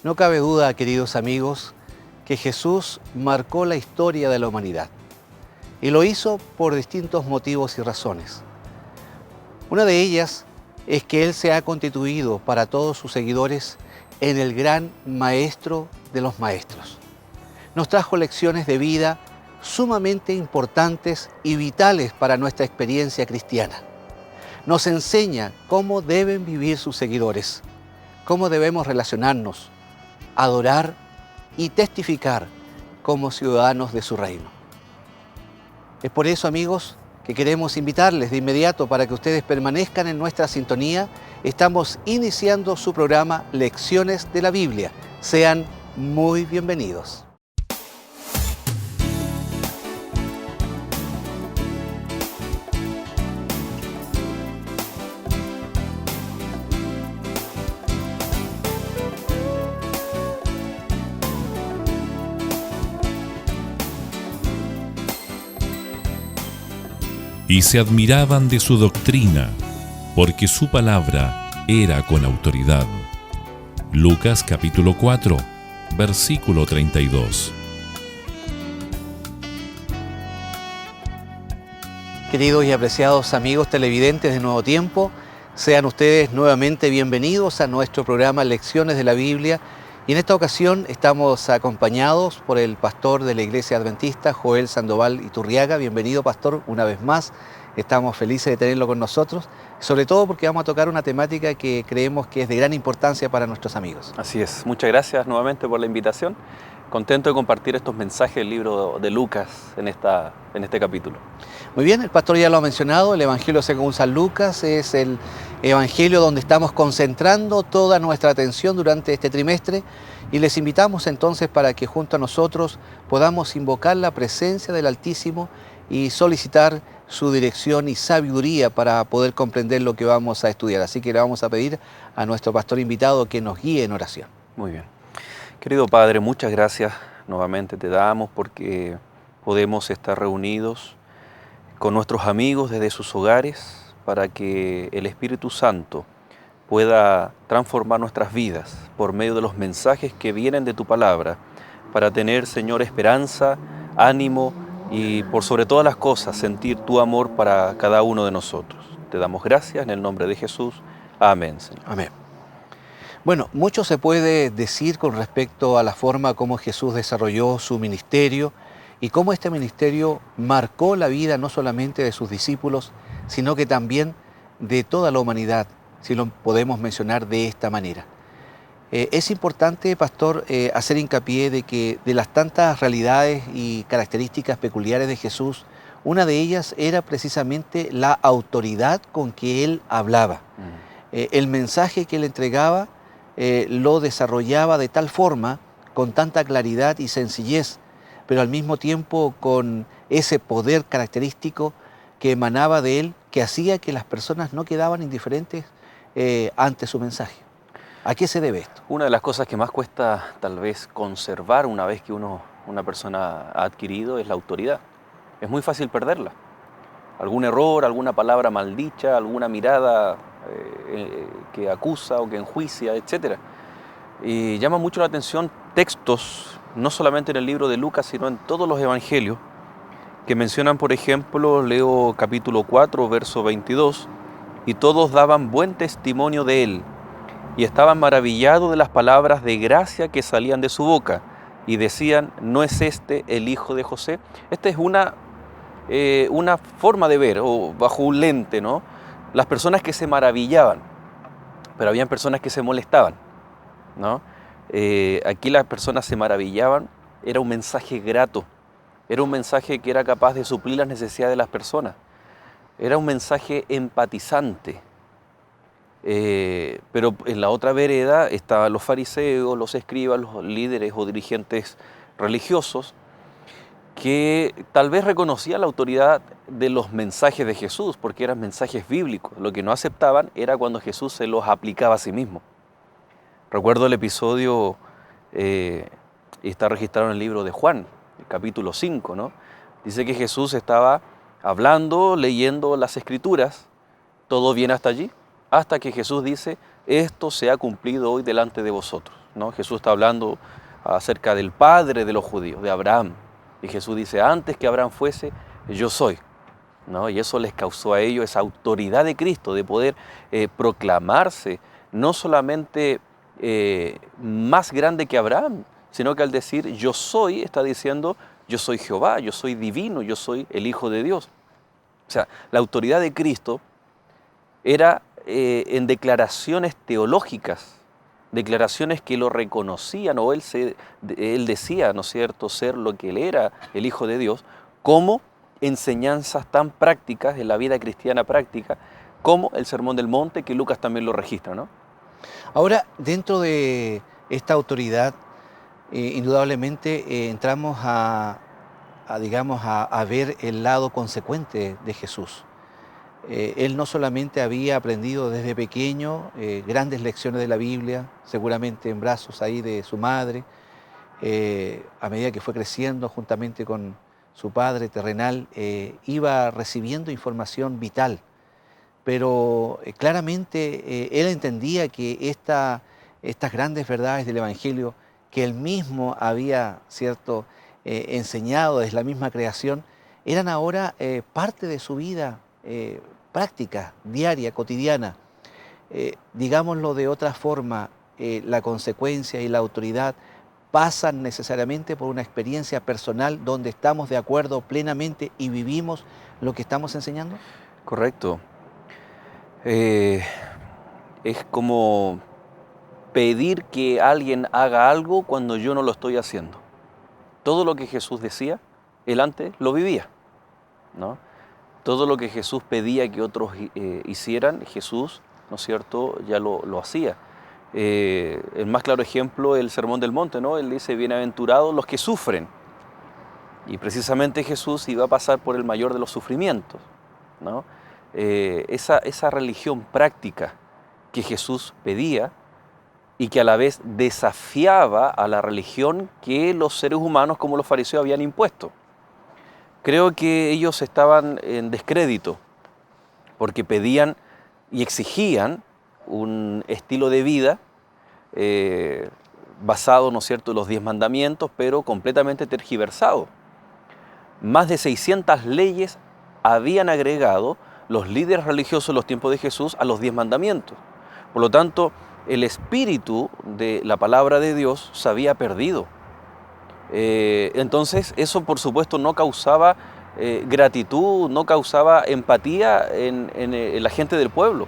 No cabe duda, queridos amigos, que Jesús marcó la historia de la humanidad y lo hizo por distintos motivos y razones. Una de ellas es que Él se ha constituido para todos sus seguidores en el gran maestro de los maestros. Nos trajo lecciones de vida sumamente importantes y vitales para nuestra experiencia cristiana. Nos enseña cómo deben vivir sus seguidores, cómo debemos relacionarnos, adorar y testificar como ciudadanos de su reino. Es por eso, amigos, que queremos invitarles de inmediato para que ustedes permanezcan en nuestra sintonía. Estamos iniciando su programa Lecciones de la Biblia. Sean muy bienvenidos. Y se admiraban de su doctrina, porque su palabra era con autoridad. Lucas capítulo 4, versículo 32. Queridos y apreciados amigos televidentes de Nuevo Tiempo, sean ustedes nuevamente bienvenidos a nuestro programa Lecciones de la Biblia. Y en esta ocasión estamos acompañados por el pastor de la Iglesia Adventista, Joel Sandoval Iturriaga. Bienvenido, pastor, una vez más. Estamos felices de tenerlo con nosotros, sobre todo porque vamos a tocar una temática que creemos que es de gran importancia para nuestros amigos. Así es. Muchas gracias nuevamente por la invitación. Contento de compartir estos mensajes del libro de Lucas en este capítulo. Muy bien, el pastor ya lo ha mencionado, el Evangelio según San Lucas es el Evangelio donde estamos concentrando toda nuestra atención durante este trimestre y les invitamos entonces para que junto a nosotros podamos invocar la presencia del Altísimo y solicitar su dirección y sabiduría para poder comprender lo que vamos a estudiar. Así que le vamos a pedir a nuestro pastor invitado que nos guíe en oración. Muy bien. Querido Padre, muchas gracias nuevamente te damos porque podemos estar reunidos con nuestros amigos desde sus hogares para que el Espíritu Santo pueda transformar nuestras vidas por medio de los mensajes que vienen de tu palabra para tener, Señor, esperanza, ánimo y por sobre todas las cosas sentir tu amor para cada uno de nosotros. Te damos gracias en el nombre de Jesús. Amén, Señor. Amén. Bueno, mucho se puede decir con respecto a la forma como Jesús desarrolló su ministerio y cómo este ministerio marcó la vida no solamente de sus discípulos, sino que también de toda la humanidad, si lo podemos mencionar de esta manera. Es importante, pastor, hacer hincapié de que de las tantas realidades y características peculiares de Jesús, una de ellas era precisamente la autoridad con que Él hablaba. El mensaje que Él entregaba lo desarrollaba de tal forma, con tanta claridad y sencillez, pero al mismo tiempo con ese poder característico que emanaba de Él, que hacía que las personas no quedaban indiferentes ante su mensaje. ¿A qué se debe esto? Una de las cosas que más cuesta tal vez conservar una vez que una persona ha adquirido es la autoridad. Es muy fácil perderla. Algún error, alguna palabra maldicha, alguna mirada que acusa o que enjuicia, etc. Y llama mucho la atención textos, no solamente en el libro de Lucas, sino en todos los evangelios, que mencionan, por ejemplo, leo capítulo 4, verso 22, y todos daban buen testimonio de él, y estaban maravillados de las palabras de gracia que salían de su boca, y decían, ¿no es este el hijo de José? Esta es una forma de ver, o bajo un lente, ¿no? Las personas que se maravillaban, pero habían personas que se molestaban, ¿no? Aquí las personas se maravillaban, era un mensaje grato, era un mensaje que era capaz de suplir las necesidades de las personas, era un mensaje empatizante. Pero en la otra vereda estaban los fariseos, los escribas, los líderes o dirigentes religiosos que tal vez reconocían la autoridad de los mensajes de Jesús porque eran mensajes bíblicos. Lo que no aceptaban era cuando Jesús se los aplicaba a sí mismo. Recuerdo el episodio, está registrado en el libro de Juan, el capítulo 5, ¿no? Dice que Jesús estaba hablando, leyendo las Escrituras, todo bien hasta allí, hasta que Jesús dice, esto se ha cumplido hoy delante de vosotros. ¿no? Jesús está hablando acerca del padre de los judíos, de Abraham. Y Jesús dice, antes que Abraham fuese, yo soy, ¿no? Y eso les causó a ellos esa autoridad de Cristo, de poder proclamarse no solamente más grande que Abraham, sino que al decir yo soy, está diciendo yo soy Jehová, yo soy divino, yo soy el Hijo de Dios. O sea, la autoridad de Cristo era en declaraciones teológicas, declaraciones que lo reconocían, o él decía, ¿no es cierto?, ser lo que él era, el Hijo de Dios, como enseñanzas tan prácticas en la vida cristiana práctica, como el Sermón del Monte, que Lucas también lo registra, ¿no? Ahora, dentro de esta autoridad, indudablemente entramos digamos, a ver el lado consecuente de Jesús. Él no solamente había aprendido desde pequeño grandes lecciones de la Biblia, seguramente en brazos ahí de su madre, a medida que fue creciendo juntamente con su padre terrenal, iba recibiendo información vital, pero claramente él entendía que estas grandes verdades del Evangelio que él mismo había, ¿cierto?, enseñado desde la misma creación, eran ahora parte de su vida práctica, diaria, cotidiana. Digámoslo de otra forma, la consecuencia y la autoridad pasan necesariamente por una experiencia personal donde estamos de acuerdo plenamente y vivimos lo que estamos enseñando. Correcto. Es como pedir que alguien haga algo cuando yo no lo estoy haciendo. Todo lo que Jesús decía, él antes lo vivía, ¿no? Todo lo que Jesús pedía que otros hicieran, Jesús, ¿no es cierto?, ya lo hacía. El más claro ejemplo es el Sermón del Monte, ¿no? Él dice, bienaventurados los que sufren. Y precisamente Jesús iba a pasar por el mayor de los sufrimientos, ¿no? Esa religión práctica que Jesús pedía y que a la vez desafiaba a la religión que los seres humanos, como los fariseos, habían impuesto. Creo que ellos estaban en descrédito porque pedían y exigían un estilo de vida basado, ¿no es cierto?, en los 10 mandamientos, pero completamente tergiversado. Más de 600 leyes habían agregado los líderes religiosos en los tiempos de Jesús a los 10 mandamientos. Por lo tanto, el espíritu de la palabra de Dios se había perdido. Entonces, eso por supuesto no causaba gratitud, no causaba empatía en la gente del pueblo.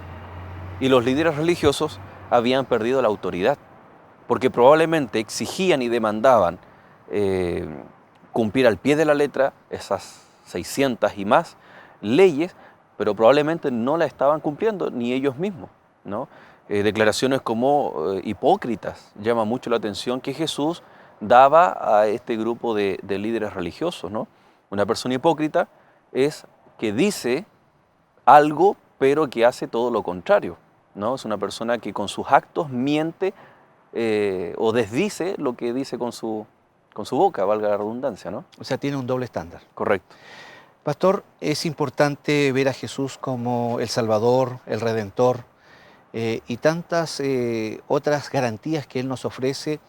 Y los líderes religiosos habían perdido la autoridad, porque probablemente exigían y demandaban cumplir al pie de la letra esas 600 y más leyes, pero probablemente no la estaban cumpliendo ni ellos mismos, ¿no? Declaraciones como hipócritas llama mucho la atención que Jesús daba a este grupo de líderes religiosos, ¿no? Una persona hipócrita es que dice algo, pero que hace todo lo contrario, ¿no? Es una persona que con sus actos miente o desdice lo que dice con su boca, valga la redundancia, ¿no? O sea, tiene un doble estándar. Correcto. Pastor, es importante ver a Jesús como el Salvador, el Redentor, y tantas otras garantías que Él nos ofrece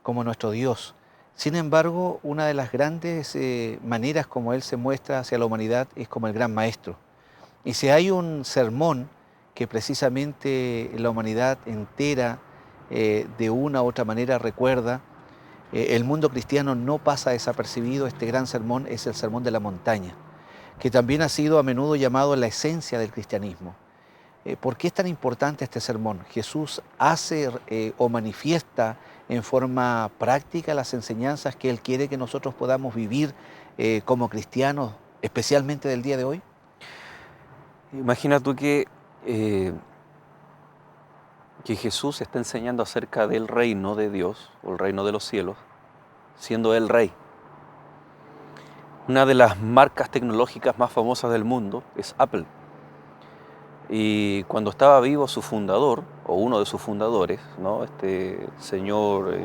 como nuestro Dios. Sin embargo, una de las grandes maneras como Él se muestra hacia la humanidad es como el gran maestro. Y si hay un sermón que precisamente la humanidad entera de una u otra manera recuerda, el mundo cristiano no pasa desapercibido, este gran sermón es el Sermón de la Montaña, que también ha sido a menudo llamado la esencia del cristianismo. ¿Por qué es tan importante este sermón? Jesús hace o manifiesta en forma práctica las enseñanzas que Él quiere que nosotros podamos vivir como cristianos, especialmente del día de hoy. Imagina tú que Jesús está enseñando acerca del reino de Dios, o el reino de los cielos, siendo Él rey. Una de las marcas tecnológicas más famosas del mundo es Apple. Y cuando estaba vivo su fundador, o uno de sus fundadores, ¿no? Este señor,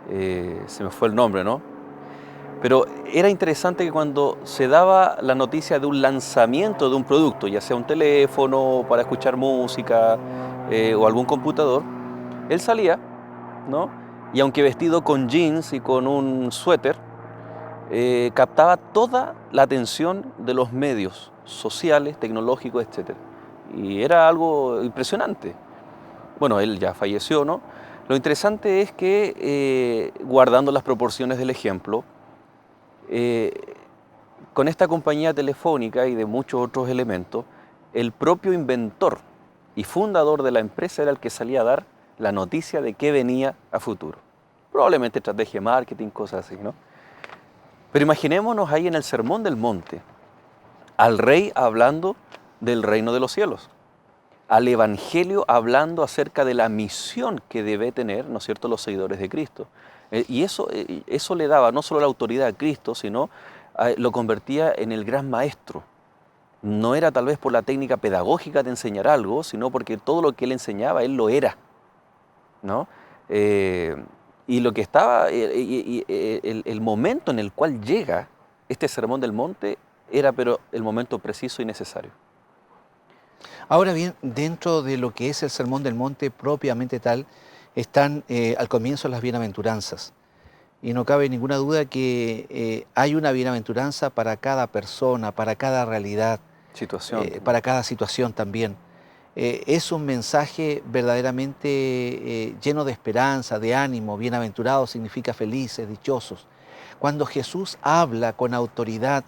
se me fue el nombre, ¿no? Pero era interesante que cuando se daba la noticia de un lanzamiento de un producto, ya sea un teléfono para escuchar música o algún computador, él salía ¿no? Y aunque vestido con jeans y con un suéter, captaba toda la atención de los medios sociales, tecnológicos, etc. Y era algo impresionante. Bueno, él ya falleció, ¿no? Lo interesante es que, guardando las proporciones del ejemplo, con esta compañía telefónica y de muchos otros elementos, el propio inventor y fundador de la empresa era el que salía a dar la noticia de qué venía a futuro. Probablemente estrategia de marketing, cosas así, ¿no? Pero imaginémonos ahí en el Sermón del Monte, al rey hablando del reino de los cielos, al evangelio hablando acerca de la misión que debe tener, ¿no es cierto?, los seguidores de Cristo. Y eso le daba no solo la autoridad a Cristo, sino lo convertía en el gran maestro. No era tal vez por la técnica pedagógica de enseñar algo, sino porque todo lo que él enseñaba, él lo era, ¿no? Y lo que estaba, el momento en el cual llega este Sermón del Monte era pero el momento preciso y necesario. Ahora bien, dentro de lo que es el Sermón del Monte propiamente tal, están al comienzo las bienaventuranzas. Y no cabe ninguna duda que hay una bienaventuranza para cada persona, para cada realidad, para cada situación también. Es un mensaje verdaderamente lleno de esperanza, de ánimo. Bienaventurados significa felices, dichosos. Cuando Jesús habla con autoridad,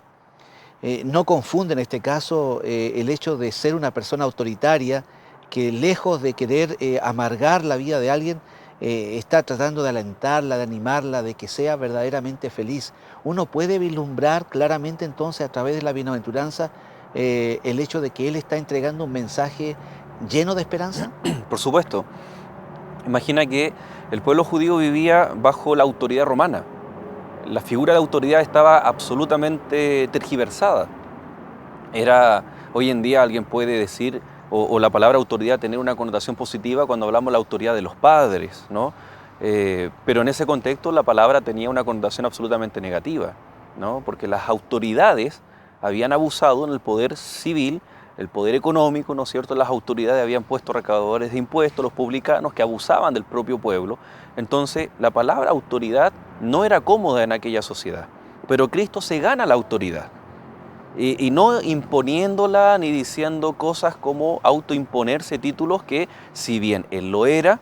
no confunde en este caso el hecho de ser una persona autoritaria que lejos de querer amargar la vida de alguien, está tratando de alentarla, de animarla, de que sea verdaderamente feliz. Uno puede vislumbrar claramente entonces a través de la bienaventuranza el hecho de que Él está entregando un mensaje lleno de esperanza. Por supuesto. Imagina que el pueblo judío vivía bajo la autoridad romana. La figura de autoridad estaba absolutamente tergiversada. Hoy en día alguien puede decir, o la palabra autoridad tener una connotación positiva cuando hablamos de la autoridad de los padres, ¿no? Pero en ese contexto la palabra tenía una connotación absolutamente negativa, ¿no? Porque las autoridades habían abusado en el poder civil, el poder económico, ¿no es cierto? Las autoridades habían puesto recaudadores de impuestos, los publicanos, que abusaban del propio pueblo. Entonces, la palabra autoridad no era cómoda en aquella sociedad. Pero Cristo se gana la autoridad. Y no imponiéndola ni diciendo cosas como autoimponerse títulos que, si bien Él lo era,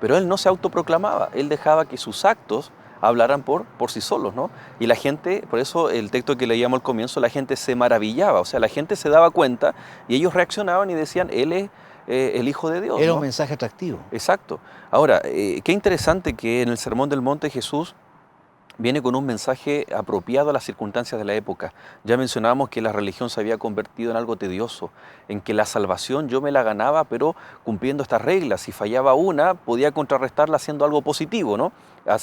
pero Él no se autoproclamaba. Él dejaba que sus actos hablaran por sí solos, ¿no? Y la gente, por eso el texto que leíamos al comienzo, la gente se maravillaba, o sea, la gente se daba cuenta y ellos reaccionaban y decían, Él es el Hijo de Dios, Era ¿no? un mensaje atractivo. Exacto. Ahora, qué interesante que en el Sermón del Monte Jesús viene con un mensaje apropiado a las circunstancias de la época. Ya mencionábamos que la religión se había convertido en algo tedioso, en que la salvación yo me la ganaba, pero cumpliendo estas reglas. Si fallaba una, podía contrarrestarla haciendo algo positivo, ¿no?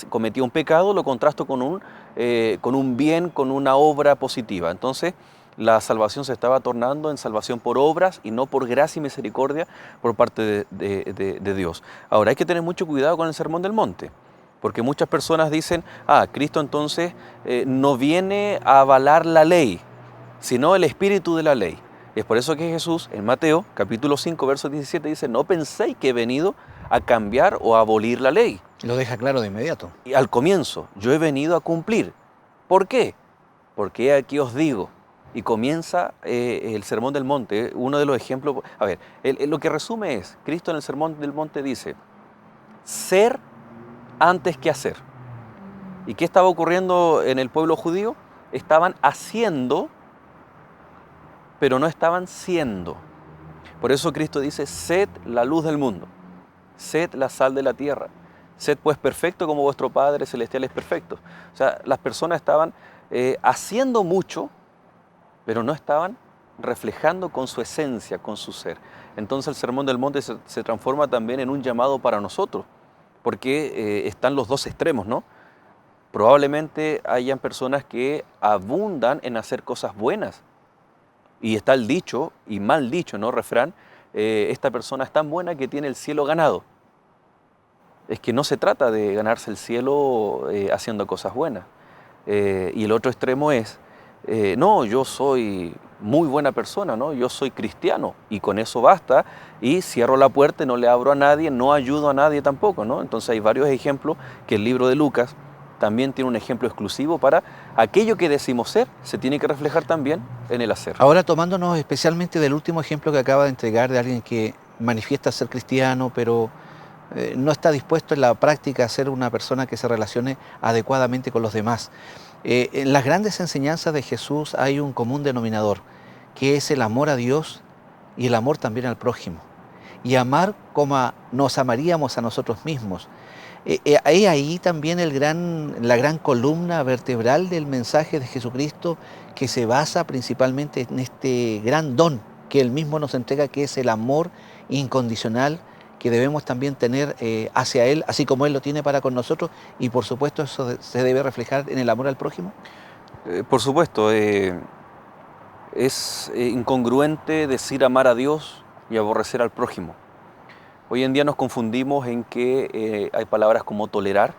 Cometía un pecado, lo contrasto con un bien, con una obra positiva. Entonces, la salvación se estaba tornando en salvación por obras y no por gracia y misericordia por parte de Dios. Ahora, hay que tener mucho cuidado con el Sermón del Monte. Porque muchas personas dicen, Cristo entonces no viene a avalar la ley, sino el espíritu de la ley. Y es por eso que Jesús en Mateo capítulo 5, verso 17 dice, no penséis que he venido a cambiar o a abolir la ley. Lo deja claro de inmediato. Y al comienzo, yo he venido a cumplir. ¿Por qué? Porque aquí os digo. Y comienza el Sermón del Monte, uno de los ejemplos. A ver, lo que resume es, Cristo en el Sermón del Monte dice, ser antes que hacer. ¿Y qué estaba ocurriendo en el pueblo judío? Estaban haciendo, pero no estaban siendo. Por eso Cristo dice, sed la luz del mundo, sed la sal de la tierra, sed pues perfecto como vuestro Padre Celestial es perfecto. O sea, las personas estaban haciendo mucho, pero no estaban reflejando con su esencia, con su ser. Entonces el Sermón del Monte se transforma también en un llamado para nosotros, porque están los dos extremos, ¿no? Probablemente hayan personas que abundan en hacer cosas buenas. Y está el dicho, y mal dicho, ¿no? Refrán, esta persona es tan buena que tiene el cielo ganado. Es que no se trata de ganarse el cielo haciendo cosas buenas. Y el otro extremo es, no, yo soy muy buena persona, ¿no? Yo soy cristiano y con eso basta, y cierro la puerta y no le abro a nadie, no ayudo a nadie tampoco, ¿no? Entonces hay varios ejemplos que el libro de Lucas también tiene un ejemplo exclusivo para aquello que decimos ser, se tiene que reflejar también en el hacer. Ahora, tomándonos especialmente del último ejemplo que acaba de entregar de alguien que manifiesta ser cristiano, pero no está dispuesto en la práctica a ser una persona que se relacione adecuadamente con los demás. En las grandes enseñanzas de Jesús hay un común denominador, que es el amor a Dios y el amor también al prójimo. Y amar como nos amaríamos a nosotros mismos. Hay ahí también la gran columna vertebral del mensaje de Jesucristo, que se basa principalmente en este gran don que Él mismo nos entrega, que es el amor incondicional que debemos también tener hacia Él, así como Él lo tiene para con nosotros, y por supuesto eso se debe reflejar en el amor al prójimo. Por supuesto, es incongruente decir amar a Dios y aborrecer al prójimo. Hoy en día nos confundimos en que hay palabras como tolerar,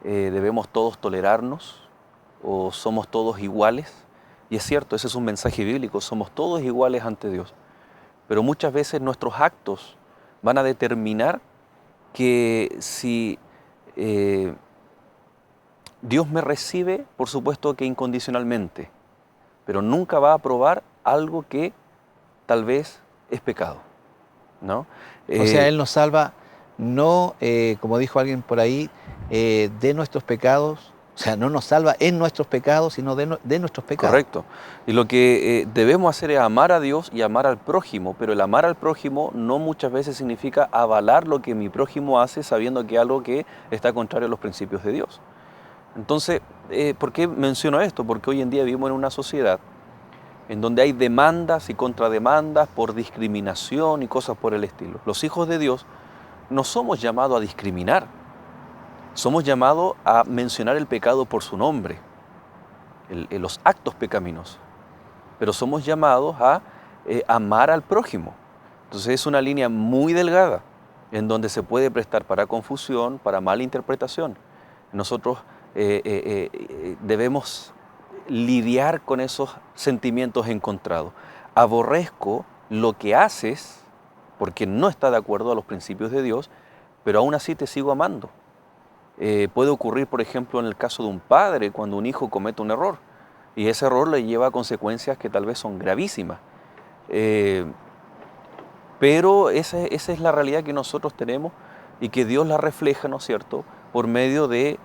debemos todos tolerarnos o somos todos iguales. Y es cierto, ese es un mensaje bíblico, somos todos iguales ante Dios. Pero muchas veces nuestros actos van a determinar que si Dios me recibe, por supuesto que incondicionalmente, pero nunca va a aprobar algo que tal vez es pecado, ¿no? O sea, Él nos salva no, como dijo alguien por ahí, de nuestros pecados, o sea, no nos salva en nuestros pecados, sino de nuestros pecados. Correcto. Y lo que debemos hacer es amar a Dios y amar al prójimo, pero el amar al prójimo no muchas veces significa avalar lo que mi prójimo hace sabiendo que es algo que está contrario a los principios de Dios. Entonces, ¿por qué menciono esto? Porque hoy en día vivimos en una sociedad en donde hay demandas y contrademandas por discriminación y cosas por el estilo. Los hijos de Dios no somos llamados a discriminar, somos llamados a mencionar el pecado por su nombre, los actos pecaminosos, pero somos llamados a amar al prójimo. Entonces es una línea muy delgada en donde se puede prestar para confusión, para mala interpretación. Nosotros debemos lidiar con esos sentimientos encontrados. Aborrezco lo que haces porque no está de acuerdo a los principios de Dios, pero aún así te sigo amando. Puede ocurrir, por ejemplo, en el caso de un padre, cuando un hijo comete un error, y ese error le lleva a consecuencias que tal vez son gravísimas. Pero esa es la realidad que nosotros tenemos y que Dios la refleja, ¿no es cierto?, por medio de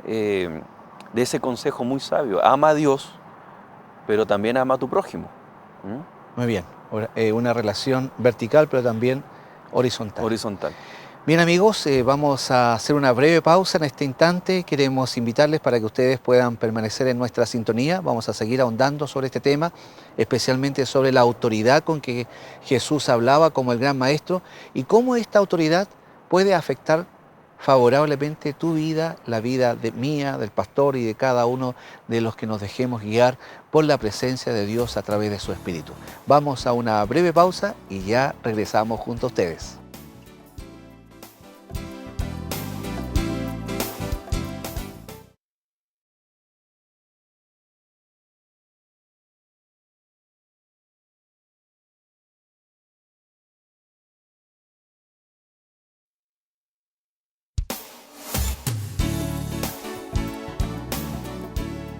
ese consejo muy sabio. Ama a Dios, pero también ama a tu prójimo. Muy bien, una relación vertical, pero también horizontal. Horizontal. Bien amigos, vamos a hacer una breve pausa en este instante. Queremos invitarles para que ustedes puedan permanecer en nuestra sintonía. Vamos a seguir ahondando sobre este tema, especialmente sobre la autoridad con que Jesús hablaba como el gran maestro y cómo esta autoridad puede afectar favorablemente tu vida, la vida mía, del pastor y de cada uno de los que nos dejemos guiar por la presencia de Dios a través de su Espíritu. Vamos a una breve pausa y ya regresamos junto a ustedes.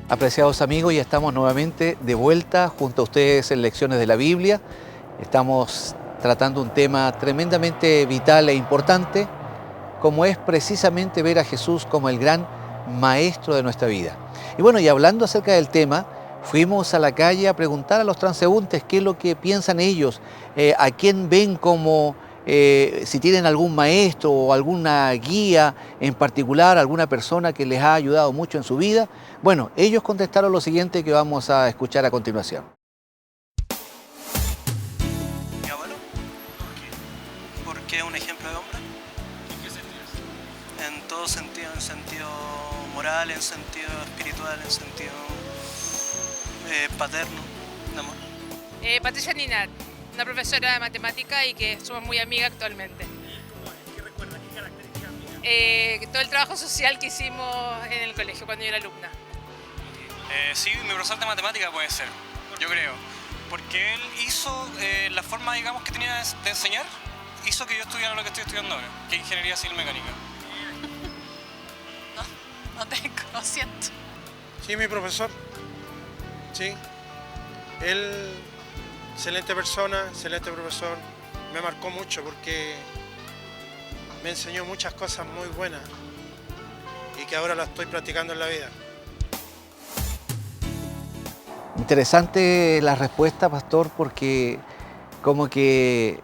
Apreciados amigos, ya estamos nuevamente de vuelta junto a ustedes en Lecciones de la Biblia. Estamos tratando un tema tremendamente vital e importante, como es precisamente ver a Jesús como el gran maestro de nuestra vida. Y bueno, y hablando acerca del tema, fuimos a la calle a preguntar a los transeúntes qué es lo que piensan ellos, a quién ven como si tienen algún maestro o alguna guía en particular, alguna persona que les ha ayudado mucho en su vida. Bueno, ellos contestaron lo siguiente que vamos a escuchar a continuación. Mi abuelo, porque es un ejemplo de hombre. ¿En qué sentido? En todo sentido, en sentido moral, en sentido espiritual, en sentido paterno, de amor. Patricia Ninat, una profesora de matemática y que somos muy amigas actualmente. ¿Cómo es? ¿Qué recuerda? ¿Qué características mía? Todo el trabajo social que hicimos en el colegio cuando yo era alumna. Sí, mi profesor de matemática puede ser, yo creo. porque él hizo la forma, digamos, que tenía de enseñar, hizo que yo estudiara lo que estoy estudiando ahora, que es Ingeniería Civil Mecánica. No tengo, lo siento. Sí, mi profesor. Sí. Él, excelente persona, excelente profesor. Me marcó mucho porque me enseñó muchas cosas muy buenas y que ahora las estoy practicando en la vida. Interesante la respuesta, pastor, porque como que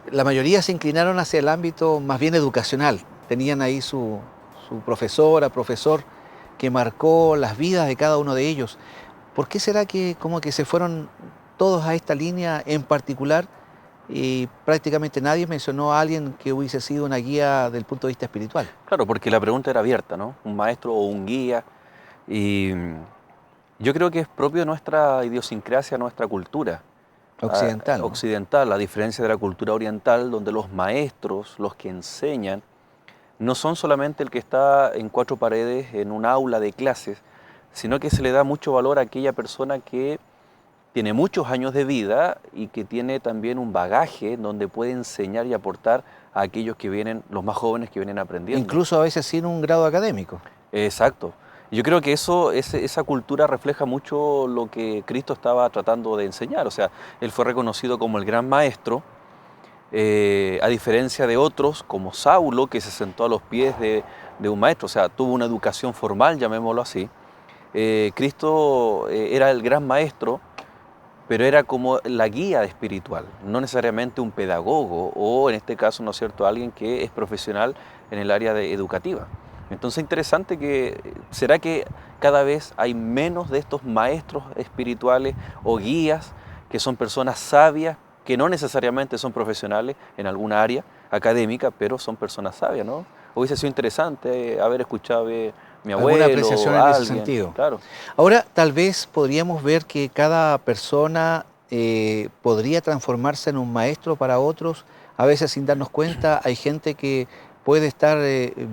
la mayoría se inclinaron hacia el ámbito más bien educacional. Tenían ahí su profesora, profesor, que marcó las vidas de cada uno de ellos. ¿Por qué será que como que se fueron todos a esta línea en particular y prácticamente nadie mencionó a alguien que hubiese sido una guía del punto de vista espiritual? Claro, porque la pregunta era abierta, ¿no? Un maestro o un guía. Y yo creo que es propio de nuestra idiosincrasia, nuestra cultura. Occidental, ¿no? Occidental, a diferencia de la cultura oriental, donde los maestros, los que enseñan, no son solamente el que está en cuatro paredes en un aula de clases, sino que se le da mucho valor a aquella persona que tiene muchos años de vida y que tiene también un bagaje donde puede enseñar y aportar a aquellos que vienen, los más jóvenes que vienen aprendiendo. Incluso a veces sin un grado académico. Exacto. Yo creo que esa cultura refleja mucho lo que Cristo estaba tratando de enseñar. O sea, Él fue reconocido como el gran maestro, a diferencia de otros, como Saulo, que se sentó a los pies de un maestro. O sea, tuvo una educación formal, llamémoslo así. Cristo era el gran maestro, pero era como la guía espiritual, no necesariamente un pedagogo o, en este caso, ¿no es cierto?, alguien que es profesional en el área educativa. Entonces, interesante que, ¿será que cada vez hay menos de estos maestros espirituales o guías que son personas sabias, que no necesariamente son profesionales en alguna área académica, pero son personas sabias, ¿no? Hubiese sido interesante haber escuchado a mi abuelo, alguna apreciación en ese sentido. Claro. Ahora, tal vez podríamos ver que cada persona podría transformarse en un maestro para otros, a veces sin darnos cuenta. Hay gente que puede estar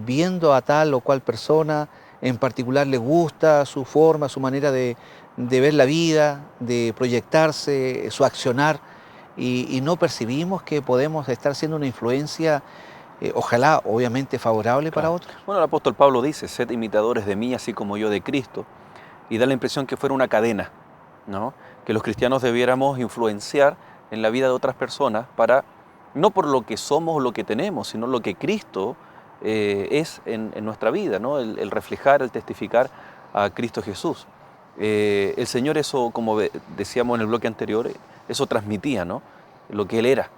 viendo a tal o cual persona, en particular le gusta su forma, su manera de ver la vida, de proyectarse, su accionar, y no percibimos que podemos estar siendo una influencia, ojalá, obviamente, favorable para otros. Bueno, el apóstol Pablo dice, sed imitadores de mí, así como yo de Cristo, y da la impresión que fuera una cadena, ¿no? Que los cristianos debiéramos influenciar en la vida de otras personas para, no por lo que somos o lo que tenemos, sino lo que Cristo es en nuestra vida, ¿no? El reflejar, el testificar a Cristo Jesús. El Señor eso, como decíamos en el bloque anterior, eso transmitía, ¿no? Lo que Él era.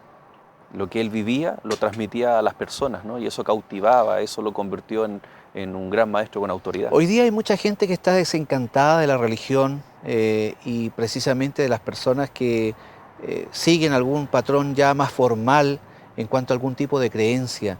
Lo que él vivía lo transmitía a las personas, ¿no? Y eso cautivaba, eso lo convirtió en un gran maestro con autoridad. Hoy día hay mucha gente que está desencantada de la religión y precisamente de las personas que siguen algún patrón ya más formal en cuanto a algún tipo de creencia.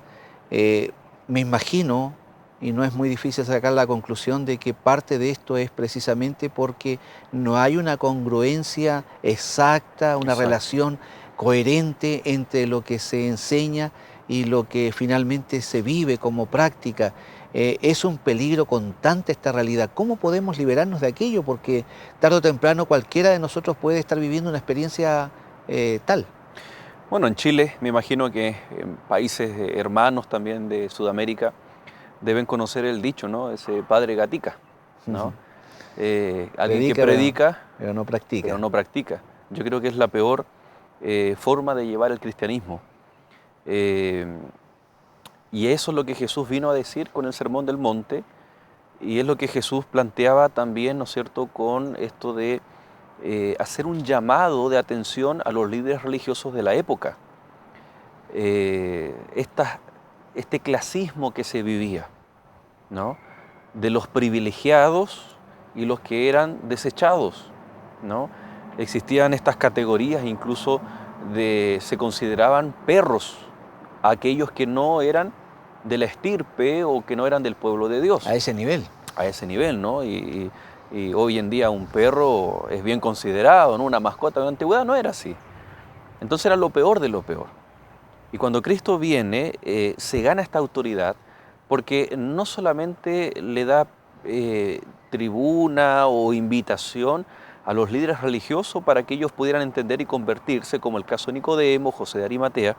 Me imagino, y no es muy difícil sacar la conclusión de que parte de esto es precisamente porque no hay una congruencia exacta, una relación coherente entre lo que se enseña y lo que finalmente se vive como práctica. Es un peligro constante esta realidad. ¿Cómo podemos liberarnos de aquello? Porque tarde o temprano cualquiera de nosotros puede estar viviendo una experiencia tal. Bueno, en Chile me imagino que en países hermanos también de Sudamérica deben conocer el dicho, ¿no? Ese padre gatica, ¿no? Alguien que predica, pero no practica. Pero no practica. Yo creo que es la peor forma de llevar el cristianismo. Y eso es lo que Jesús vino a decir con el Sermón del Monte, y es lo que Jesús planteaba también, ¿no es cierto?, con esto de hacer un llamado de atención a los líderes religiosos de la época. Este clasismo que se vivía, ¿no?, de los privilegiados y los que eran desechados, ¿no? Existían estas categorías, incluso se consideraban perros a aquellos que no eran de la estirpe o que no eran del pueblo de Dios. A ese nivel. A ese nivel, ¿no? Y hoy en día un perro es bien considerado, ¿no? Una mascota. En la antigüedad no era así. Entonces era lo peor de lo peor. Y cuando Cristo viene, se gana esta autoridad porque no solamente le da tribuna o invitación a los líderes religiosos para que ellos pudieran entender y convertirse, como el caso de Nicodemo, José de Arimatea,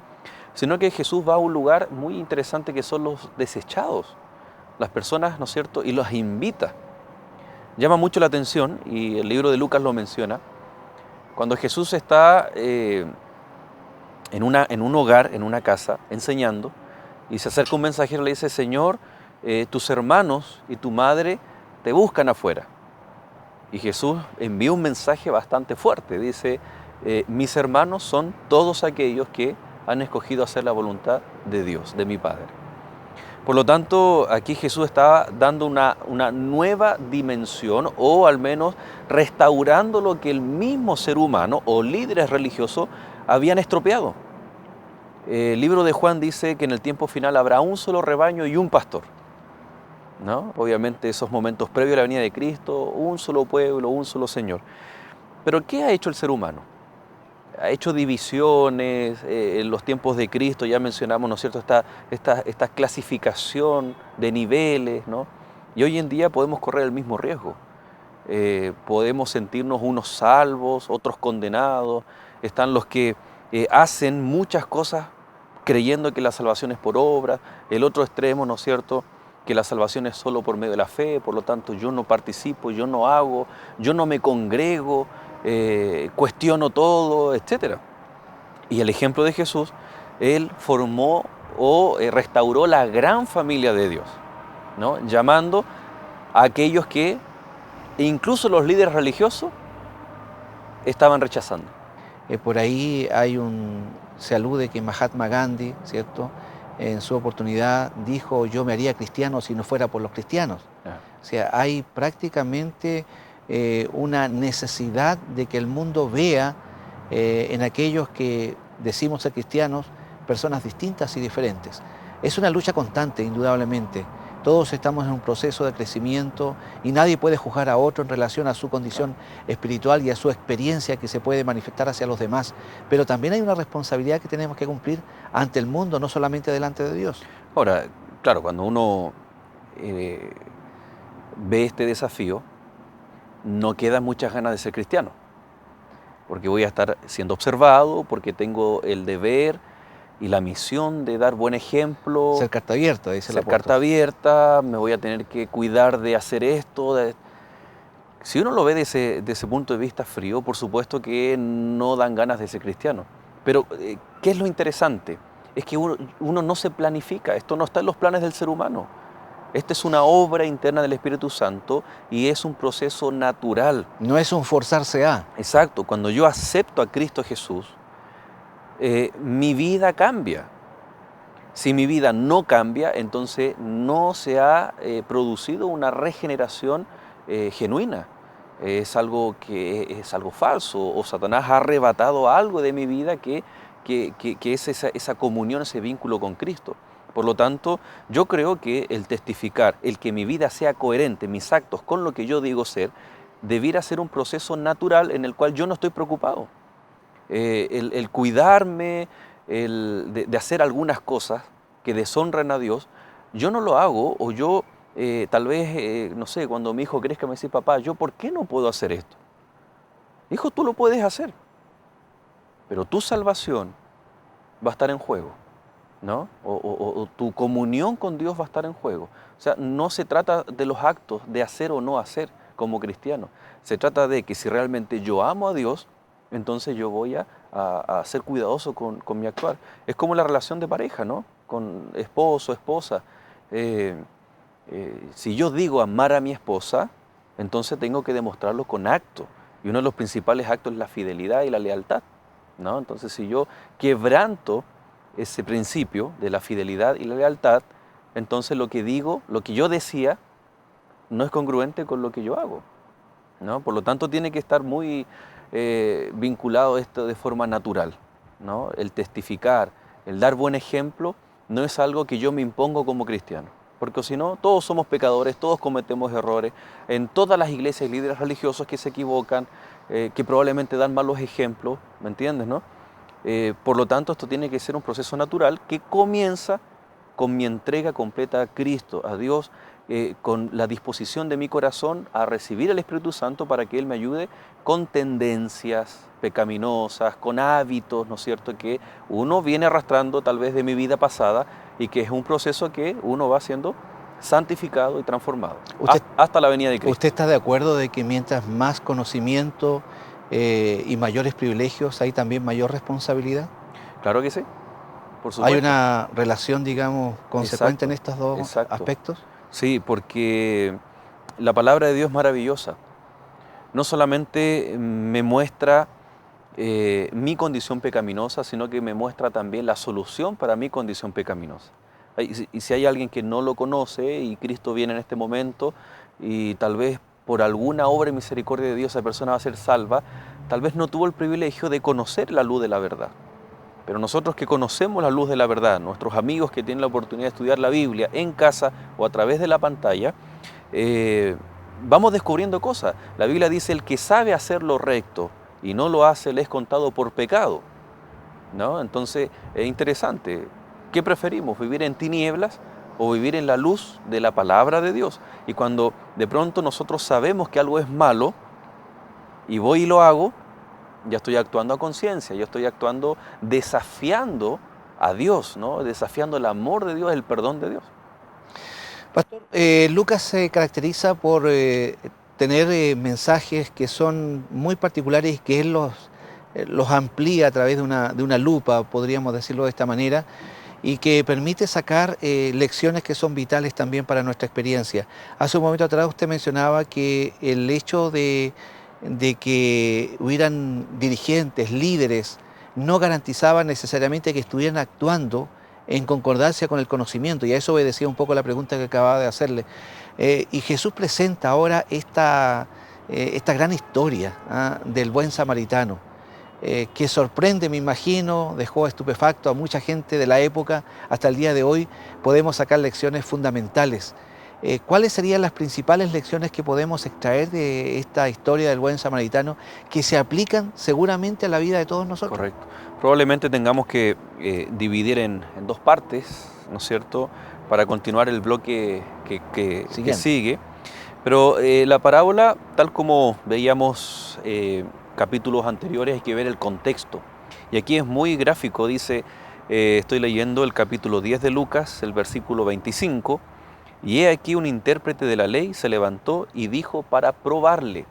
sino que Jesús va a un lugar muy interesante que son los desechados, las personas, ¿no es cierto?, y los invita. Llama mucho la atención, y el libro de Lucas lo menciona, cuando Jesús está en un hogar, en una casa, enseñando, y se acerca un mensajero y le dice: Señor, tus hermanos y tu madre te buscan afuera. Y Jesús envía un mensaje bastante fuerte, dice: mis hermanos son todos aquellos que han escogido hacer la voluntad de Dios, de mi Padre. Por lo tanto, aquí Jesús está dando una nueva dimensión, o al menos restaurando lo que el mismo ser humano o líderes religiosos habían estropeado. El libro de Juan dice que en el tiempo final habrá un solo rebaño y un pastor, ¿no? Obviamente esos momentos previos a la venida de Cristo, un solo pueblo, un solo Señor. Pero ¿qué ha hecho el ser humano? Ha hecho divisiones, en los tiempos de Cristo ya mencionamos, ¿no es cierto?, esta clasificación de niveles, ¿no? Y hoy en día podemos correr el mismo riesgo. Podemos sentirnos unos salvos, otros condenados. Están los que hacen muchas cosas creyendo que la salvación es por obra. El otro extremo, ¿no es cierto?, que la salvación es solo por medio de la fe, por lo tanto yo no participo, yo no hago, yo no me congrego, cuestiono todo, etc. Y el ejemplo de Jesús, Él formó o restauró la gran familia de Dios, ¿no? Llamando a aquellos que incluso los líderes religiosos estaban rechazando. Por ahí se alude que Mahatma Gandhi, ¿cierto?, en su oportunidad dijo: yo me haría cristiano si no fuera por los cristianos. O sea, hay prácticamente una necesidad de que el mundo vea en aquellos que decimos ser cristianos personas distintas y diferentes. Es una lucha constante, indudablemente. Todos estamos en un proceso de crecimiento y nadie puede juzgar a otro en relación a su condición espiritual y a su experiencia que se puede manifestar hacia los demás. Pero también hay una responsabilidad que tenemos que cumplir ante el mundo, no solamente delante de Dios. Ahora, claro, cuando uno ve este desafío, no quedan muchas ganas de ser cristiano, porque voy a estar siendo observado, porque tengo el deber y la misión de dar buen ejemplo. Ser carta abierta, dice el apóstol. Ser carta abierta, me voy a tener que cuidar de hacer esto. Si uno lo ve desde ese punto de vista frío, por supuesto que no dan ganas de ser cristiano. Pero, ¿qué es lo interesante? Es que uno no se planifica, esto no está en los planes del ser humano. Esta es una obra interna del Espíritu Santo y es un proceso natural. No es un forzarse a. Exacto, cuando yo acepto a Cristo Jesús, mi vida cambia. Si mi vida no cambia, entonces no se ha producido una regeneración genuina. Es algo que es algo falso, o Satanás ha arrebatado algo de mi vida que es esa comunión, ese vínculo con Cristo. Por lo tanto, yo creo que el testificar, el que mi vida sea coherente, mis actos con lo que yo digo ser, debiera ser un proceso natural en el cual yo no estoy preocupado. El cuidarme, de hacer algunas cosas que deshonran a Dios, yo no lo hago, o yo tal vez, no sé, cuando mi hijo crezca me dice: papá, ¿yo por qué no puedo hacer esto? Hijo, tú lo puedes hacer, pero tu salvación va a estar en juego, ¿no? O tu comunión con Dios va a estar en juego. O sea, no se trata de los actos de hacer o no hacer como cristiano. Se trata de que si realmente yo amo a Dios, entonces yo voy a ser cuidadoso con mi actuar. Es como la relación de pareja, ¿no? Con esposo, esposa. Si yo digo amar a mi esposa, entonces tengo que demostrarlo con acto. Y uno de los principales actos es la fidelidad y la lealtad, ¿no? Entonces, si yo quebranto ese principio de la fidelidad y la lealtad, entonces lo que digo, lo que yo decía, no es congruente con lo que yo hago, ¿no? Por lo tanto, tiene que estar muy vinculado esto de forma natural, ¿no? El testificar, el dar buen ejemplo, no es algo que yo me impongo como cristiano, porque si no, todos somos pecadores, todos cometemos errores. En todas las iglesias y líderes religiosos que se equivocan, que probablemente dan malos ejemplos, ¿me entiendes, no? Por lo tanto, esto tiene que ser un proceso natural que comienza con mi entrega completa a Cristo, a Dios, con la disposición de mi corazón a recibir al Espíritu Santo para que Él me ayude con tendencias pecaminosas, con hábitos, ¿no es cierto?, que uno viene arrastrando tal vez de mi vida pasada y que es un proceso que uno va siendo santificado y transformado hasta la venida de Cristo. ¿Usted está de acuerdo de que mientras más conocimiento y mayores privilegios hay también mayor responsabilidad? Claro que sí, por supuesto. ¿Hay una relación, digamos, consecuente en estos dos exacto. aspectos? Sí, porque la palabra de Dios es maravillosa. No solamente me muestra mi condición pecaminosa, sino que me muestra también la solución para mi condición pecaminosa. Y si hay alguien que no lo conoce y Cristo viene en este momento y tal vez por alguna obra y misericordia de Dios esa persona va a ser salva, tal vez no tuvo el privilegio de conocer la luz de la verdad. Pero nosotros que conocemos la luz de la verdad, nuestros amigos que tienen la oportunidad de estudiar la Biblia en casa o a través de la pantalla, vamos descubriendo cosas. La Biblia dice, el que sabe hacer lo recto y no lo hace, le es contado por pecado, ¿no? Entonces, es interesante. ¿Qué preferimos? ¿Vivir en tinieblas o vivir en la luz de la palabra de Dios? Y cuando de pronto nosotros sabemos que algo es malo y voy y lo hago, ya estoy actuando a conciencia, yo estoy actuando desafiando a Dios, ¿no? Desafiando el amor de Dios, el perdón de Dios. Pastor, Lucas se caracteriza por tener mensajes que son muy particulares y que él los amplía a través de una lupa, podríamos decirlo de esta manera, y que permite sacar lecciones que son vitales también para nuestra experiencia. Hace un momento atrás usted mencionaba que el hecho de que hubieran dirigentes, líderes, no garantizaba necesariamente que estuvieran actuando en concordancia con el conocimiento, y a eso obedecía un poco la pregunta que acababa de hacerle. Y Jesús presenta ahora esta gran historia del buen samaritano, que sorprende, me imagino, dejó estupefacto a mucha gente de la época. Hasta el día de hoy podemos sacar lecciones fundamentales. ¿Cuáles serían las principales lecciones que podemos extraer de esta historia del buen samaritano que se aplican seguramente a la vida de todos nosotros? Correcto. Probablemente tengamos que dividir en dos partes, ¿no es cierto?, para continuar el bloque que sigue. Pero la parábola, tal como veíamos capítulos anteriores, hay que ver el contexto. Y aquí es muy gráfico, dice, estoy leyendo el capítulo 10 de Lucas, el versículo 25, y he aquí un intérprete de la ley se levantó y dijo para probarle.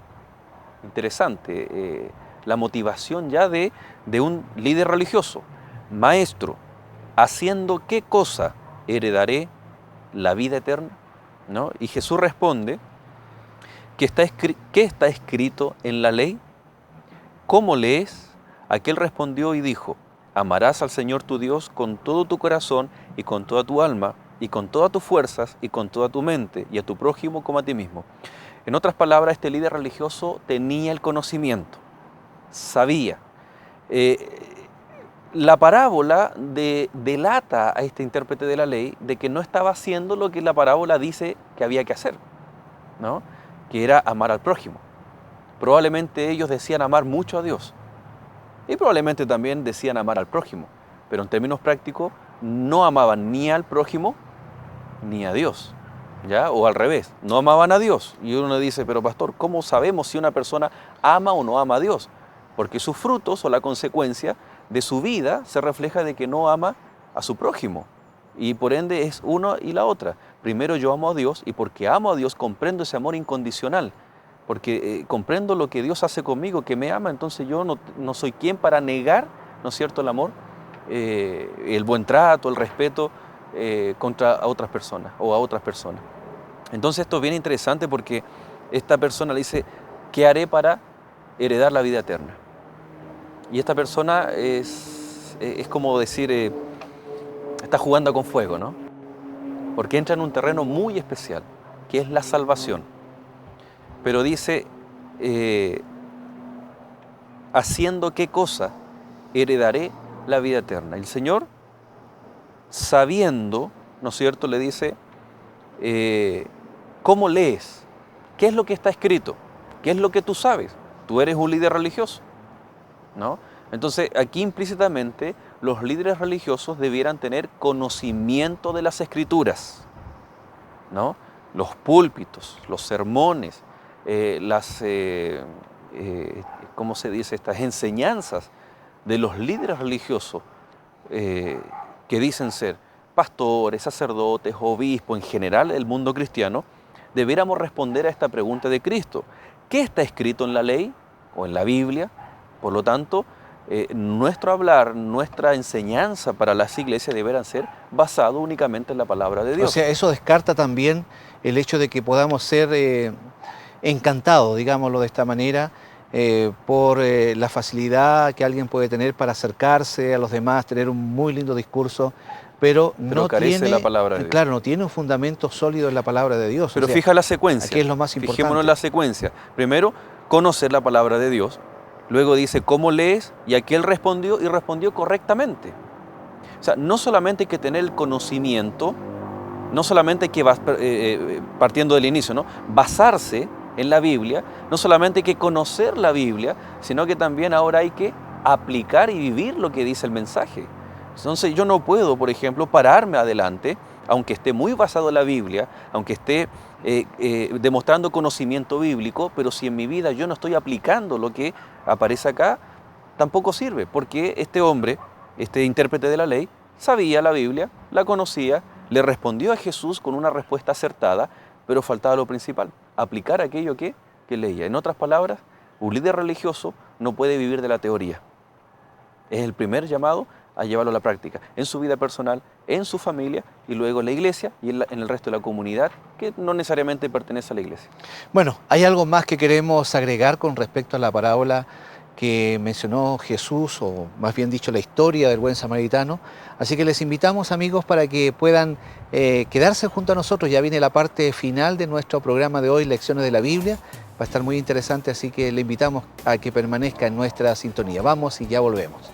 Interesante, la motivación ya de un líder religioso. Maestro, ¿haciendo qué cosa heredaré la vida eterna? ¿No? Y Jesús responde, ¿qué está escrito en la ley? ¿Cómo lees? Aquel respondió y dijo, amarás al Señor tu Dios con todo tu corazón y con toda tu alma y con todas tus fuerzas y con toda tu mente y a tu prójimo como a ti mismo. En otras palabras, este líder religioso tenía el conocimiento, sabía. La parábola delata a este intérprete de la ley de que no estaba haciendo lo que la parábola dice que había que hacer, ¿no? Que era amar al prójimo. Probablemente ellos decían amar mucho a Dios y probablemente también decían amar al prójimo, pero en términos prácticos no amaban ni al prójimo ni a Dios, ¿ya? O al revés, no amaban a Dios. Y uno dice, pero pastor, ¿cómo sabemos si una persona ama o no ama a Dios? Porque sus frutos o la consecuencia de su vida se refleja de que no ama a su prójimo. Y por ende es uno y la otra. Primero yo amo a Dios y porque amo a Dios comprendo ese amor incondicional. Porque comprendo lo que Dios hace conmigo, que me ama, entonces yo no soy quien para negar, ¿no es cierto?, el amor, el buen trato, el respeto contra otras personas o a otras personas. Entonces esto es bien interesante porque esta persona le dice, ¿qué haré para heredar la vida eterna? Y esta persona es como decir, está jugando con fuego, ¿no? Porque entra en un terreno muy especial, que es la salvación. Pero dice, ¿haciendo qué cosa heredaré la vida eterna? El Señor, sabiendo, ¿no es cierto?, le dice, ¿cómo lees? ¿Qué es lo que está escrito? ¿Qué es lo que tú sabes? Tú eres un líder religioso, ¿no? Entonces, aquí implícitamente los líderes religiosos debieran tener conocimiento de las Escrituras, ¿no? los púlpitos, los sermones, ¿cómo se dice? Estas enseñanzas de los líderes religiosos que dicen ser pastores, sacerdotes, obispos, en general el mundo cristiano, debiéramos responder a esta pregunta de Cristo. ¿Qué está escrito en la ley o en la Biblia? Por lo tanto, nuestro hablar, nuestra enseñanza para las iglesias deberán ser basado únicamente en la palabra de Dios. O sea, eso descarta también el hecho de que podamos ser encantados, digámoslo de esta manera, por la facilidad que alguien puede tener para acercarse a los demás, tener un muy lindo discurso, pero no carece tiene, de la palabra de Dios. Claro, no tiene un fundamento sólido en la palabra de Dios. Pero o sea, fija la secuencia. aquí es lo más importante. Fijémonos en la secuencia. Primero, conocer la palabra de Dios. Luego dice, ¿cómo lees? Y aquí él respondió, y respondió correctamente. O sea, no solamente hay que tener el conocimiento, no solamente hay que, partiendo del inicio, ¿no?, basarse en la Biblia, no solamente hay que conocer la Biblia, sino que también ahora hay que aplicar y vivir lo que dice el mensaje. Entonces yo no puedo, por ejemplo, pararme adelante, aunque esté muy basado en la Biblia, aunque esté demostrando conocimiento bíblico, pero si en mi vida yo no estoy aplicando lo que aparece acá, tampoco sirve, porque este hombre, este intérprete de la ley, sabía la Biblia, la conocía, le respondió a Jesús con una respuesta acertada, pero faltaba lo principal, aplicar aquello que leía. En otras palabras, un líder religioso no puede vivir de la teoría. Es el primer llamado a llevarlo a la práctica, en su vida personal, en su familia y luego en la iglesia y en el resto de la comunidad que no necesariamente pertenece a la iglesia. Bueno, hay algo más que queremos agregar con respecto a la parábola que mencionó Jesús, o más bien dicho la historia del buen samaritano. Así que les invitamos, amigos, para que puedan quedarse junto a nosotros. Ya viene la parte final de nuestro programa de hoy, Lecciones de la Biblia. Va a estar muy interesante, así que le invitamos a que permanezca en nuestra sintonía. Vamos y ya volvemos.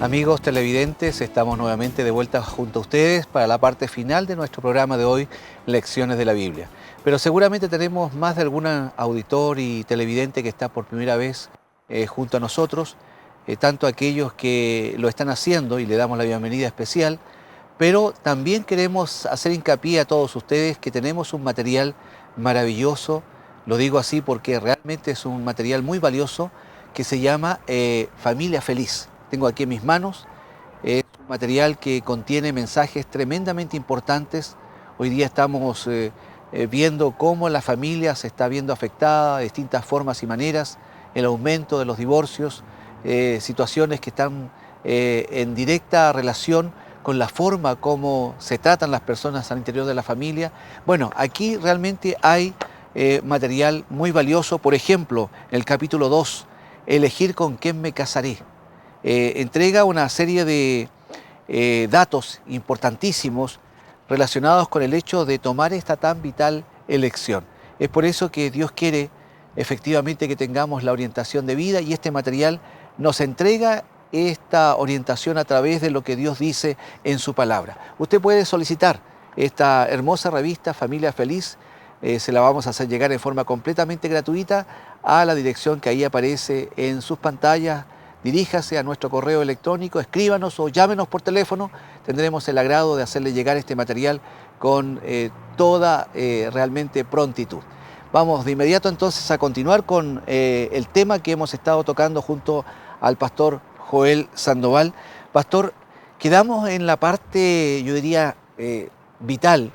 Amigos televidentes, estamos nuevamente de vuelta junto a ustedes para la parte final de nuestro programa de hoy, Lecciones de la Biblia. Pero seguramente tenemos más de algún auditor y televidente que está por primera vez junto a nosotros, tanto aquellos que lo están haciendo y le damos la bienvenida especial, pero también queremos hacer hincapié a todos ustedes que tenemos un material maravilloso, lo digo así porque realmente es un material muy valioso que se llama Familia Feliz. Tengo aquí en mis manos, es un material que contiene mensajes tremendamente importantes. Hoy día estamos viendo cómo la familia se está viendo afectada de distintas formas y maneras, el aumento de los divorcios, situaciones que están en directa relación con la forma como se tratan las personas al interior de la familia. Bueno, aquí realmente hay material muy valioso. Por ejemplo, en el capítulo 2, elegir con quién me casaré. Entrega una serie de datos importantísimos relacionados con el hecho de tomar esta tan vital elección. Es por eso que Dios quiere efectivamente que tengamos la orientación de vida, y este material nos entrega esta orientación a través de lo que Dios dice en su palabra. Usted puede solicitar esta hermosa revista Familia Feliz, se la vamos a hacer llegar en forma completamente gratuita a la dirección que ahí aparece en sus pantallas. Diríjase a nuestro correo electrónico, escríbanos o llámenos por teléfono. Tendremos el agrado de hacerle llegar este material con toda realmente prontitud. Vamos de inmediato entonces a continuar con el tema que hemos estado tocando junto al pastor Joel Sandoval. Pastor, quedamos en la parte, yo diría, vital,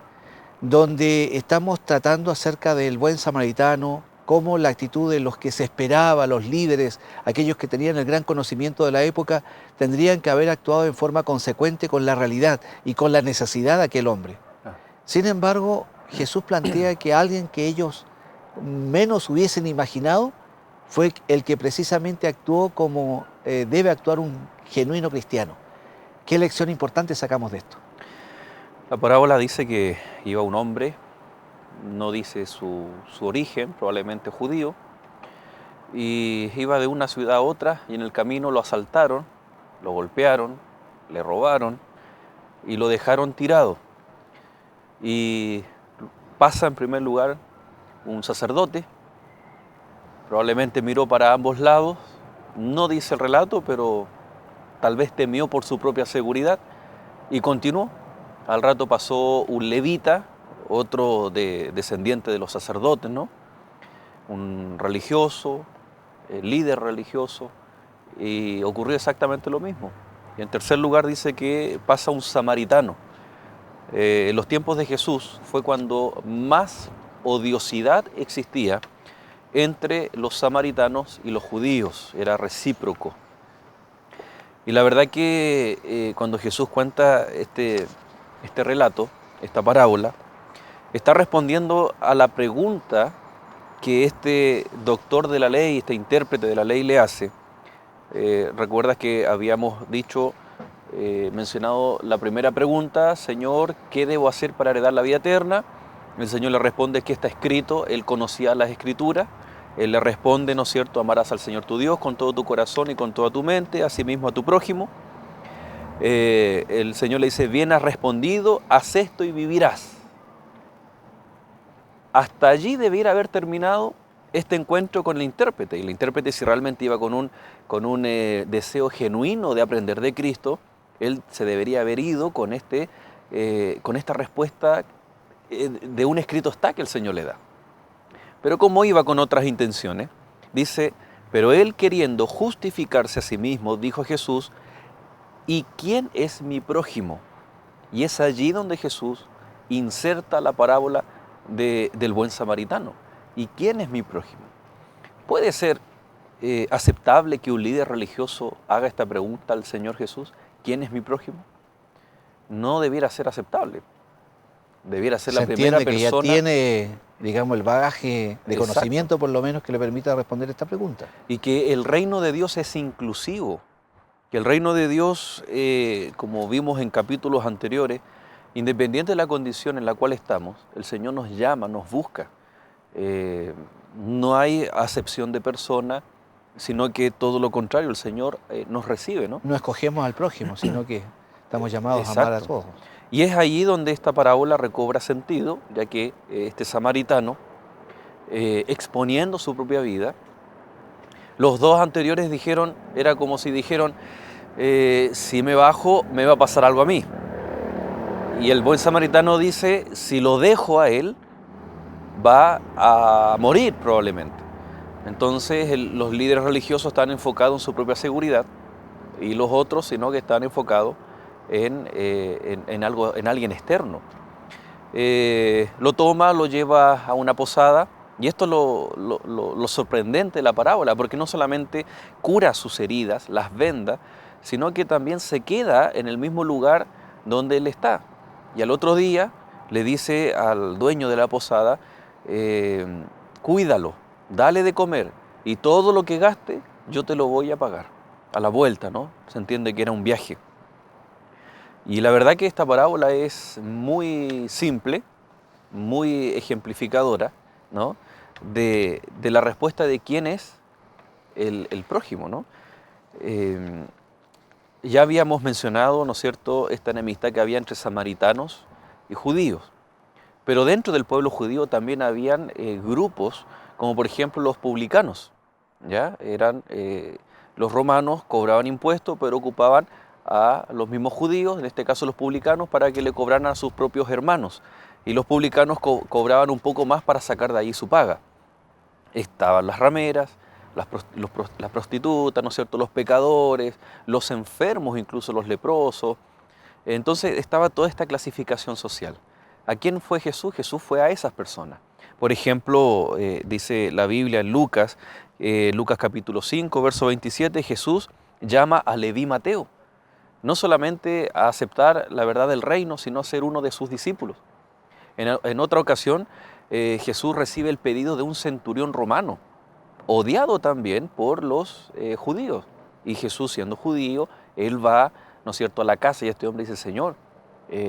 donde estamos tratando acerca del buen samaritano, cómo la actitud de los que se esperaba, los líderes, aquellos que tenían el gran conocimiento de la época, tendrían que haber actuado en forma consecuente con la realidad y con la necesidad de aquel hombre. Sin embargo, Jesús plantea que alguien que ellos menos hubiesen imaginado fue el que precisamente actuó como debe actuar un genuino cristiano. ¿Qué lección importante sacamos de esto? La parábola dice que iba un hombre, no dice su origen, probablemente judío, y iba de una ciudad a otra y en el camino lo asaltaron, lo golpearon, le robaron y lo dejaron tirado. Y pasa en primer lugar un sacerdote, probablemente miró para ambos lados, no dice el relato, pero tal vez temió por su propia seguridad y continuó. Al rato pasó un levita, otro descendiente de los sacerdotes, ¿no? Un religioso, líder religioso, y ocurrió exactamente lo mismo. Y en tercer lugar dice que pasa un samaritano. En los tiempos de Jesús fue cuando más odiosidad existía entre los samaritanos y los judíos, era recíproco. Y la verdad que cuando Jesús cuenta este relato, esta parábola, está respondiendo a la pregunta que este doctor de la ley, este intérprete de la ley le hace. Recuerdas que habíamos mencionado la primera pregunta: Señor, ¿qué debo hacer para heredar la vida eterna? El Señor le responde que está escrito, él conocía las Escrituras. Él le responde, ¿no es cierto?, amarás al Señor tu Dios con todo tu corazón y con toda tu mente, asimismo a tu prójimo. El Señor le dice, bien has respondido, haz esto y vivirás. Hasta allí debiera haber terminado este encuentro con el intérprete. Y el intérprete, si realmente iba con un deseo genuino de aprender de Cristo, él se debería haber ido con esta respuesta de un escrito está que el Señor le da. Pero como iba con otras intenciones, dice, pero él queriendo justificarse a sí mismo, dijo a Jesús, ¿y quién es mi prójimo? Y es allí donde Jesús inserta la parábola del buen samaritano. ¿Y quién es mi prójimo? ¿Puede ser aceptable que un líder religioso haga esta pregunta al Señor Jesús? ¿Quién es mi prójimo? No debiera ser aceptable. Debiera ser la primera persona. Se entiende que ya tiene, digamos, el bagaje de Exacto. conocimiento, por lo menos, que le permita responder esta pregunta. Y que el reino de Dios es inclusivo. Que el reino de Dios, como vimos en capítulos anteriores, independiente de la condición en la cual estamos, el Señor nos llama, nos busca. No hay acepción de persona, sino que todo lo contrario, el Señor nos recibe, ¿no? No escogemos al prójimo, sino que estamos llamados Exacto. a amar a todos. Y es allí donde esta parábola recobra sentido, ya que este samaritano, exponiendo su propia vida, los dos anteriores era como si dijeron, si me bajo, me va a pasar algo a mí. Y el buen samaritano dice, si lo dejo a él, va a morir probablemente. Entonces los líderes religiosos están enfocados en su propia seguridad y los otros, sino que están enfocados en alguien externo. Lo toma, lo lleva a una posada, y esto es lo sorprendente de la parábola, porque no solamente cura sus heridas, las venda, sino que también se queda en el mismo lugar donde él está. Y al otro día le dice al dueño de la posada, cuídalo, dale de comer, y todo lo que gaste yo te lo voy a pagar. A la vuelta, ¿no? Se entiende que era un viaje. Y la verdad que esta parábola es muy simple, muy ejemplificadora, ¿no? de la respuesta de quién es el prójimo, ¿no? Ya habíamos mencionado, ¿no es cierto?, esta enemistad que había entre samaritanos y judíos. Pero dentro del pueblo judío también habían grupos, como por ejemplo los publicanos, ¿ya? Los romanos cobraban impuestos, pero ocupaban a los mismos judíos, en este caso los publicanos, para que le cobraran a sus propios hermanos. Y los publicanos cobraban un poco más para sacar de ahí su paga. Estaban las rameras, las prostitutas, ¿no es cierto?, los pecadores, los enfermos, incluso los leprosos. Entonces estaba toda esta clasificación social. ¿A quién fue Jesús? Jesús fue a esas personas. Por ejemplo, dice la Biblia en Lucas capítulo 5, verso 27, Jesús llama a Leví Mateo, no solamente a aceptar la verdad del reino, sino a ser uno de sus discípulos. En otra ocasión, Jesús recibe el pedido de un centurión romano, odiado también por los judíos. Y Jesús, siendo judío, él va, ¿no es cierto?, a la casa, y este hombre dice, Señor,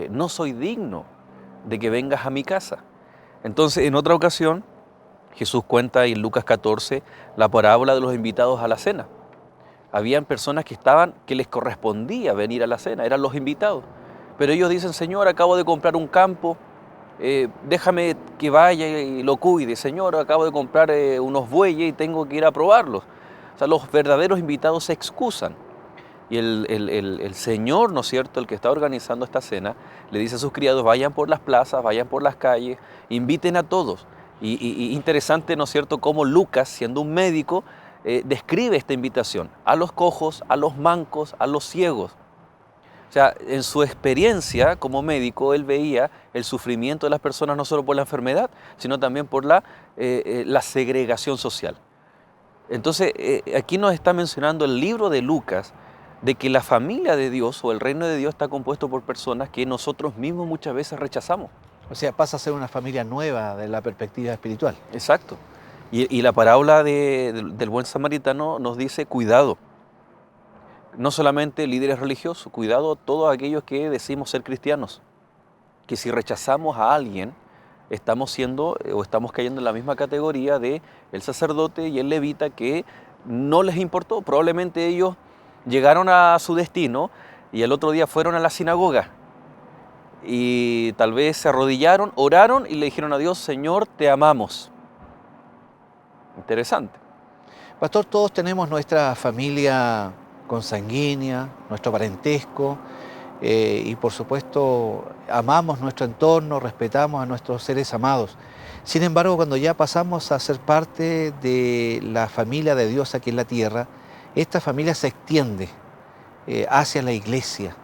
no soy digno de que vengas a mi casa. Entonces, en otra ocasión, Jesús cuenta en Lucas 14 la parábola de los invitados a la cena. Habían personas que les correspondía venir a la cena, eran los invitados. Pero ellos dicen, Señor, acabo de comprar un campo, déjame que vaya y lo cuide. Señor, acabo de comprar unos bueyes y tengo que ir a probarlos. O sea, los verdaderos invitados se excusan. Y el Señor, ¿no es cierto?, el que está organizando esta cena, le dice a sus criados, vayan por las plazas, vayan por las calles, inviten a todos. Y interesante, ¿no es cierto?, cómo Lucas, siendo un médico, describe esta invitación a los cojos, a los mancos, a los ciegos. O sea, en su experiencia como médico, él veía el sufrimiento de las personas no solo por la enfermedad, sino también por la segregación social. Entonces, aquí nos está mencionando el libro de Lucas, de que la familia de Dios o el reino de Dios está compuesto por personas que nosotros mismos muchas veces rechazamos. O sea, pasa a ser una familia nueva de la perspectiva espiritual. Exacto. Y la parábola del buen samaritano nos dice cuidado. No solamente líderes religiosos, cuidado a todos aquellos que decimos ser cristianos. Que si rechazamos a alguien, estamos cayendo en la misma categoría de el sacerdote y el levita que no les importó. Probablemente ellos llegaron a su destino y el otro día fueron a la sinagoga y tal vez se arrodillaron, oraron y le dijeron a Dios, Señor, te amamos. Interesante. Pastor, todos tenemos nuestra familia consanguínea, nuestro parentesco, y por supuesto amamos nuestro entorno, respetamos a nuestros seres amados. Sin embargo, cuando ya pasamos a ser parte de la familia de Dios aquí en la tierra, esta familia se extiende hacia la iglesia.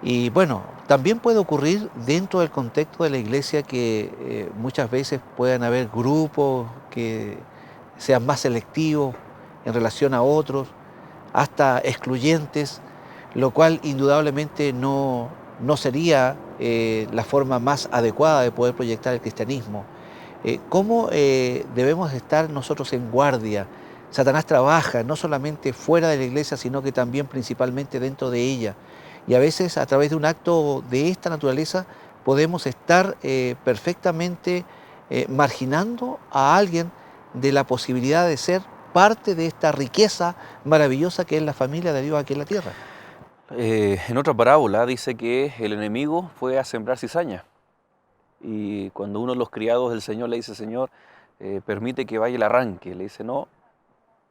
Y bueno, también puede ocurrir dentro del contexto de la iglesia que muchas veces puedan haber grupos que sean más selectivos en relación a otros, hasta excluyentes, lo cual indudablemente no sería la forma más adecuada de poder proyectar el cristianismo. ¿Cómo debemos estar nosotros en guardia? Satanás trabaja no solamente fuera de la iglesia, sino que también principalmente dentro de ella. Y a veces a través de un acto de esta naturaleza podemos estar perfectamente marginando a alguien de la posibilidad de ser parte de esta riqueza maravillosa que es la familia de Dios aquí en la tierra. En otra parábola dice que el enemigo fue a sembrar cizaña. Y cuando uno de los criados del Señor le dice, Señor, permite que vaya el arranque, le dice, no,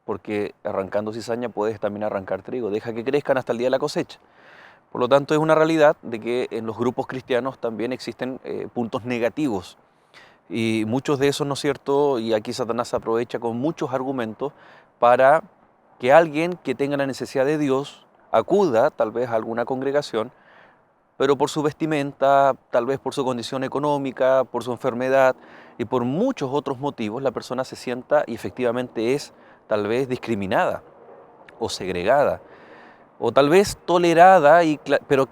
porque arrancando cizaña puedes también arrancar trigo, deja que crezcan hasta el día de la cosecha. Por lo tanto, es una realidad de que en los grupos cristianos también existen puntos negativos. Y muchos de esos, ¿no es cierto? Y aquí Satanás aprovecha con muchos argumentos para que alguien que tenga la necesidad de Dios acuda tal vez a alguna congregación, pero por su vestimenta, tal vez por su condición económica, por su enfermedad y por muchos otros motivos, la persona se sienta y efectivamente es tal vez discriminada o segregada, o tal vez tolerada, pero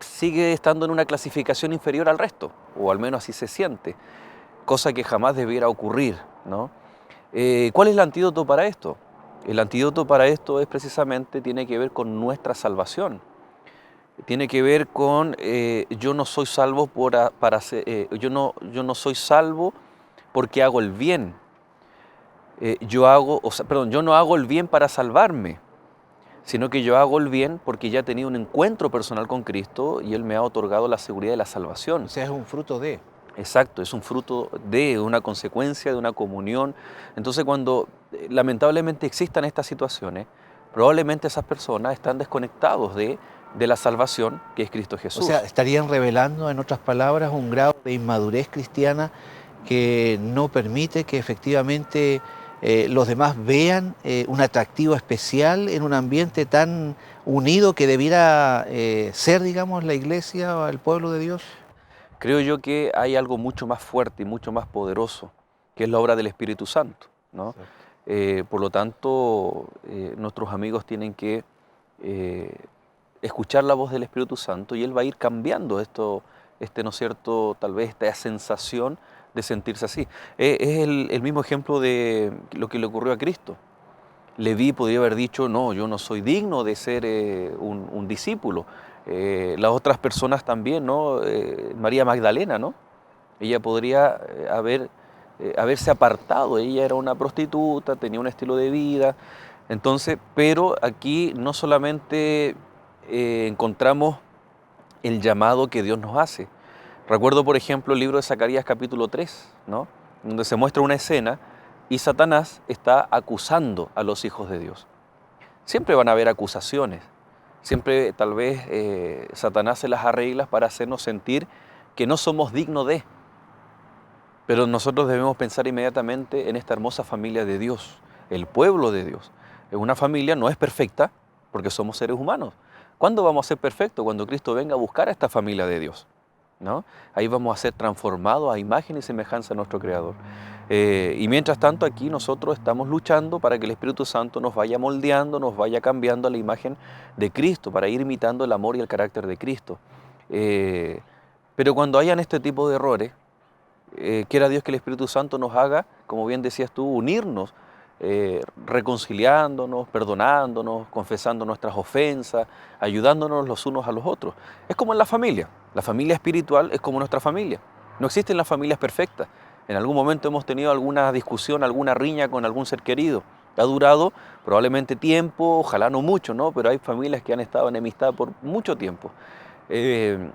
sigue estando en una clasificación inferior al resto, o al menos así se siente, cosa que jamás debiera ocurrir, ¿no? ¿Cuál es el antídoto para esto? El antídoto para esto es precisamente, tiene que ver con nuestra salvación. Tiene que ver con yo no soy salvo yo no soy salvo porque hago el bien. Yo no hago el bien para salvarme, sino que yo hago el bien porque ya he tenido un encuentro personal con Cristo y Él me ha otorgado la seguridad de la salvación. O sea, es un fruto de... Exacto, es un fruto de una consecuencia, de una comunión. Entonces, cuando lamentablemente existan estas situaciones, probablemente esas personas están desconectados de la salvación que es Cristo Jesús. O sea, estarían revelando, en otras palabras, un grado de inmadurez cristiana que no permite que efectivamente los demás vean un atractivo especial en un ambiente tan unido que debiera ser, digamos, la iglesia o el pueblo de Dios. Creo yo que hay algo mucho más fuerte y mucho más poderoso, que es la obra del Espíritu Santo, ¿no? Por lo tanto, nuestros amigos tienen que escuchar la voz del Espíritu Santo y Él va a ir cambiando esto, ¿no es cierto?, tal vez esta sensación de sentirse así. Es el mismo ejemplo de lo que le ocurrió a Cristo. Leví podría haber dicho, no, yo no soy digno de ser un discípulo. Las otras personas también, ¿no? María Magdalena, ¿no? Ella podría haberse apartado, ella era una prostituta, tenía un estilo de vida, Entonces, pero aquí no solamente encontramos el llamado que Dios nos hace. Recuerdo, por ejemplo, el libro de Zacarías capítulo 3, ¿no? Donde se muestra una escena y Satanás está acusando a los hijos de Dios. Siempre van a haber acusaciones, siempre tal vez Satanás se las arregla para hacernos sentir que no somos dignos de. Pero nosotros debemos pensar inmediatamente en esta hermosa familia de Dios, el pueblo de Dios. Una familia no es perfecta porque somos seres humanos. ¿Cuándo vamos a ser perfectos? Cuando Cristo venga a buscar a esta familia de Dios, ¿no? Ahí vamos a ser transformados a imagen y semejanza de nuestro Creador. Y mientras tanto aquí nosotros estamos luchando para que el Espíritu Santo nos vaya moldeando, nos vaya cambiando a la imagen de Cristo, para ir imitando el amor y el carácter de Cristo. Pero cuando hayan este tipo de errores, quiera Dios que el Espíritu Santo nos haga, como bien decías tú, unirnos, reconciliándonos, perdonándonos, confesando nuestras ofensas, ayudándonos los unos a los otros. Es como en la familia espiritual es como nuestra familia. No existen las familias perfectas. En algún momento hemos tenido alguna discusión, alguna riña con algún ser querido. Ha durado probablemente tiempo, ojalá no mucho, ¿no? Pero hay familias que han estado en enemistad por mucho tiempo,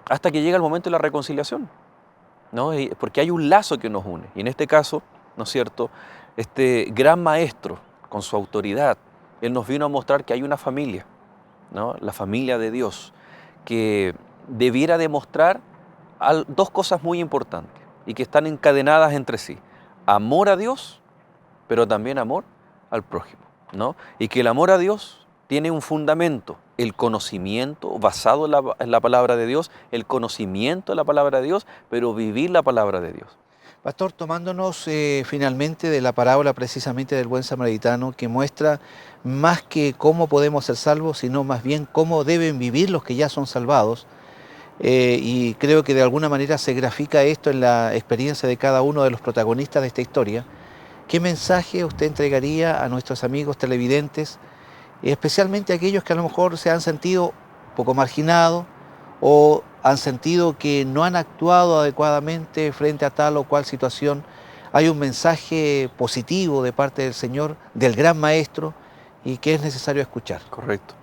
hasta que llega el momento de la reconciliación, ¿no? Porque hay un lazo que nos une. Y en este caso, ¿no es cierto?, este gran maestro, con su autoridad, él nos vino a mostrar que hay una familia, ¿no? La familia de Dios, que debiera demostrar dos cosas muy importantes y que están encadenadas entre sí: amor a Dios, pero también amor al prójimo, ¿no? Y que el amor a Dios tiene un fundamento, el conocimiento basado en la palabra de Dios, el conocimiento de la palabra de Dios, pero vivir la palabra de Dios. Pastor, tomándonos finalmente de la parábola precisamente del buen samaritano, que muestra más que cómo podemos ser salvos, sino más bien cómo deben vivir los que ya son salvados, y creo que de alguna manera se grafica esto en la experiencia de cada uno de los protagonistas de esta historia. ¿Qué mensaje usted entregaría a nuestros amigos televidentes, especialmente a aquellos que a lo mejor se han sentido un poco marginados o han sentido que no han actuado adecuadamente frente a tal o cual situación? Hay un mensaje positivo de parte del Señor, del gran Maestro, y que es necesario escuchar. Correcto.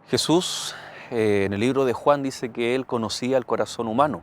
Jesús en el libro de Juan dice que Él conocía el corazón humano,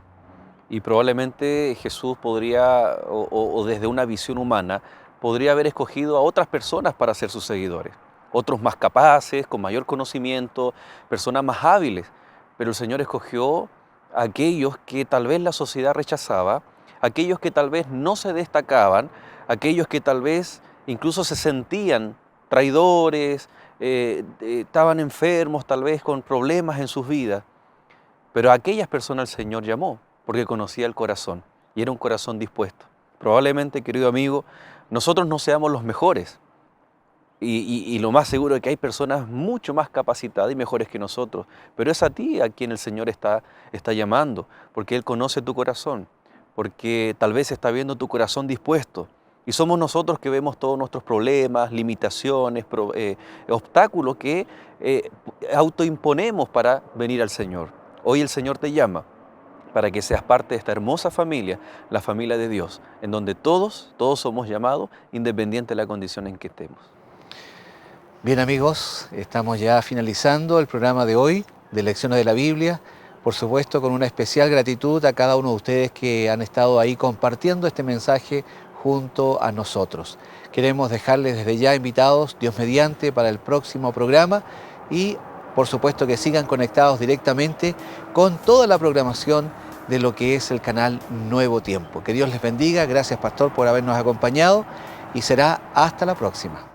y probablemente Jesús podría, o desde una visión humana, podría haber escogido a otras personas para ser sus seguidores, otros más capaces, con mayor conocimiento, personas más hábiles. Pero el Señor escogió a aquellos que tal vez la sociedad rechazaba, aquellos que tal vez no se destacaban, aquellos que tal vez incluso se sentían traidores, estaban enfermos, tal vez con problemas en sus vidas. Pero a aquellas personas el Señor llamó, porque conocía el corazón, y era un corazón dispuesto. Probablemente, querido amigo, nosotros no seamos los mejores, y lo más seguro es que hay personas mucho más capacitadas y mejores que nosotros, pero es a ti a quien el Señor está llamando, porque Él conoce tu corazón, porque tal vez está viendo tu corazón dispuesto, y somos nosotros que vemos todos nuestros problemas, limitaciones, obstáculos que autoimponemos para venir al Señor. Hoy el Señor te llama para que seas parte de esta hermosa familia, la familia de Dios, en donde todos somos llamados, independiente de la condición en que estemos. Bien, amigos, estamos ya finalizando el programa de hoy de Lecciones de la Biblia. Por supuesto, con una especial gratitud a cada uno de ustedes que han estado ahí compartiendo este mensaje junto a nosotros. Queremos dejarles desde ya invitados, Dios mediante, para el próximo programa, y por supuesto que sigan conectados directamente con toda la programación de lo que es el canal Nuevo Tiempo. Que Dios les bendiga. Gracias, Pastor, por habernos acompañado, y será hasta la próxima.